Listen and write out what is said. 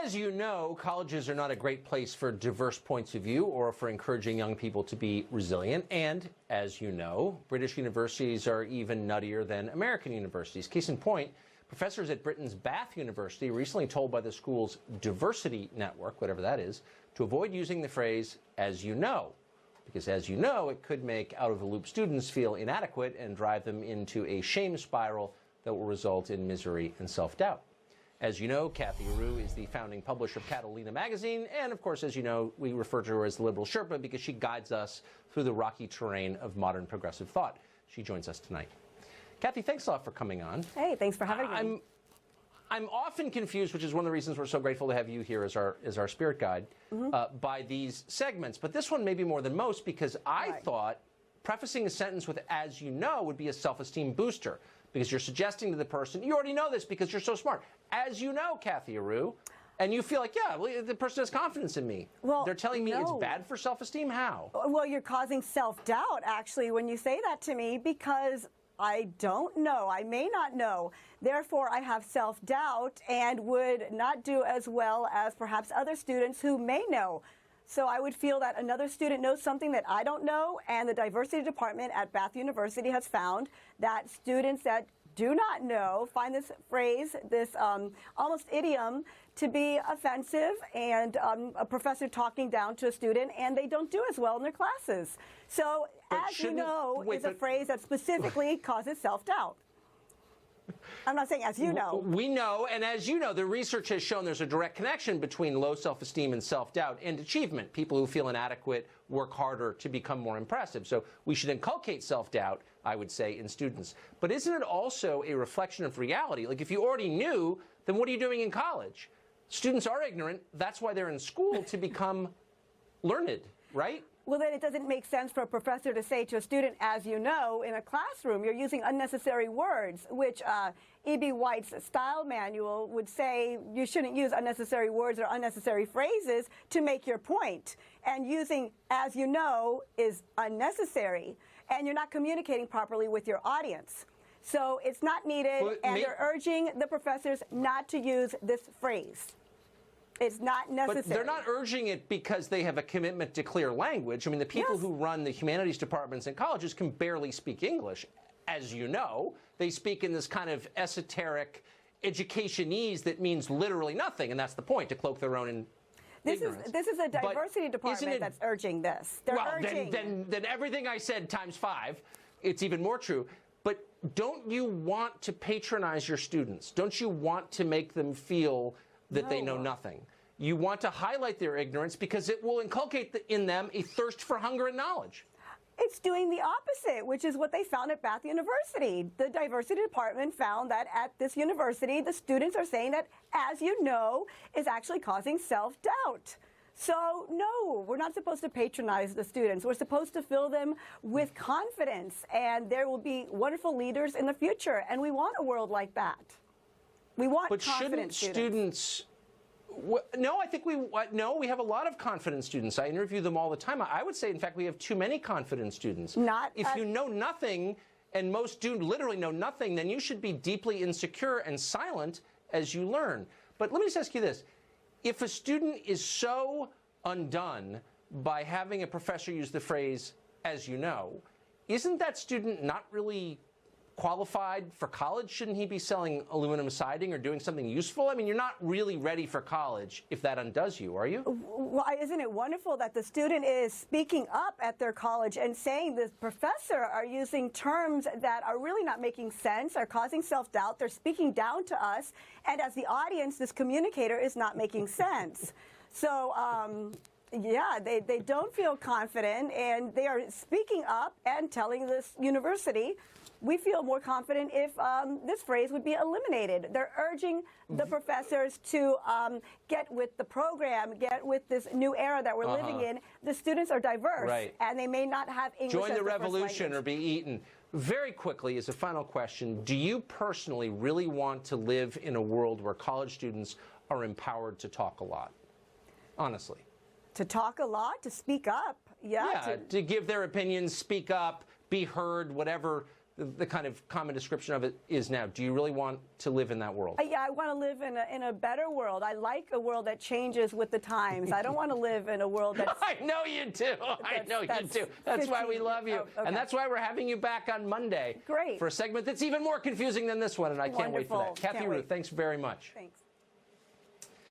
As you know, colleges are not a great place for diverse points of view or for encouraging young people to be resilient. And as you know, British universities are even nuttier than American universities. Case in point, professors at Britain's Bath University recently told by the school's diversity network, whatever that is, to avoid using the phrase, as you know. Because as you know, it could make out-of-the-loop students feel inadequate and drive them into a shame spiral that will result in misery and self-doubt. As you know, Kathy Aru is the founding publisher of Catalina magazine, and of course, as you know, we refer to her as the Liberal Sherpa because she guides us through the rocky terrain of modern progressive thought. She joins us tonight. Kathy, thanks a lot for coming on. Hey, thanks for having me. I'm often confused, which is one of the reasons we're so grateful to have you here as our spirit guide, by these segments. But this one maybe more than most because I thought prefacing a sentence with "as you know" would be a self-esteem booster. Because you're suggesting to the person, you already know this because you're so smart. As you know, Kathy Aru, and you feel like, yeah, well, the person has confidence in me. Well, they're telling me it's bad for self-esteem? How? Well, you're causing self-doubt, actually, when you say that to me, because I don't know. I may not know. Therefore, I have self-doubt and would not do as well as perhaps other students who may know. So I would feel that another student knows something that I don't know, and the diversity department at Bath University has found that students that do not know find this phrase, this almost idiom, to be offensive and a professor talking down to a student, and they don't do as well in their classes. So, as you know, is a phrase that specifically causes self-doubt. I'm not saying as you know. We know, and as you know, the research has shown there's a direct connection between low self-esteem and self-doubt and achievement. People who feel inadequate work harder to become more impressive. So we should inculcate self-doubt, I would say, in students. But isn't it also a reflection of reality? Like, if you already knew, then what are you doing in college? Students are ignorant. That's why they're in school, to become learned, right? Well, then it doesn't make sense for a professor to say to a student, as you know, in a classroom, you're using unnecessary words, which E.B. White's style manual would say you shouldn't use unnecessary words or unnecessary phrases to make your point. And using as you know is unnecessary, and you're not communicating properly with your audience. So it's not needed, and they're urging the professors not to use this phrase. It's not necessary. But they're not urging it because they have a commitment to clear language. I mean, the people who run the humanities departments in colleges can barely speak English. As you know, they speak in this kind of esoteric educationese that means literally nothing, and that's the point, to cloak their own ignorance. This is a diversity department that's urging this. They're urging. Then everything I said times 5, it's even more true. But don't you want to patronize your students? Don't you want to make them feel that they know nothing? You want to highlight their ignorance because it will inculcate in them a thirst for hunger and knowledge. It's doing the opposite, which is what they found at Bath University. The diversity department found that at this university, the students are saying that, as you know, is actually causing self-doubt. So, no, we're not supposed to patronize the students. We're supposed to fill them with confidence, and there will be wonderful leaders in the future, and we want a world like that. We want confident students. No, I think we have a lot of confident students. I interview them all the time. I would say, in fact, we have too many confident students. If you know nothing, and most do literally know nothing, then you should be deeply insecure and silent as you learn. But let me just ask you this. If a student is so undone by having a professor use the phrase, as you know, isn't that student not really qualified for college? Shouldn't he be selling aluminum siding or doing something useful? I mean, you're not really ready for college if that undoes you, are you? Well, isn't it wonderful that the student is speaking up at their college and saying the professor are using terms that are really not making sense, are causing self-doubt, they're speaking down to us, and as the audience, this communicator is not making sense. So, yeah, they don't feel confident, and they are speaking up and telling this university, we feel more confident if this phrase would be eliminated. They're urging the professors to get with the program, get with this new era that we're living in. The students are diverse, and they may not have English Join the revolution or be eaten. Very quickly, as a final question, do you personally really want to live in a world where college students are empowered to talk a lot? Honestly. To talk a lot, to speak up, to give their opinions, speak up, be heard, whatever the kind of common description of it is now. Do you really want to live in that world? Yeah, I want to live in a better world. I like a world that changes with the times. I don't want to live in a world that's... I know you do. I know you do. That's why we love you. Oh, okay. And that's why we're having you back on Monday. Great. For a segment that's even more confusing than this one, and I can't wait for that. Wonderful. Kathy Can't Ruth, wait. thanks very much. Thanks.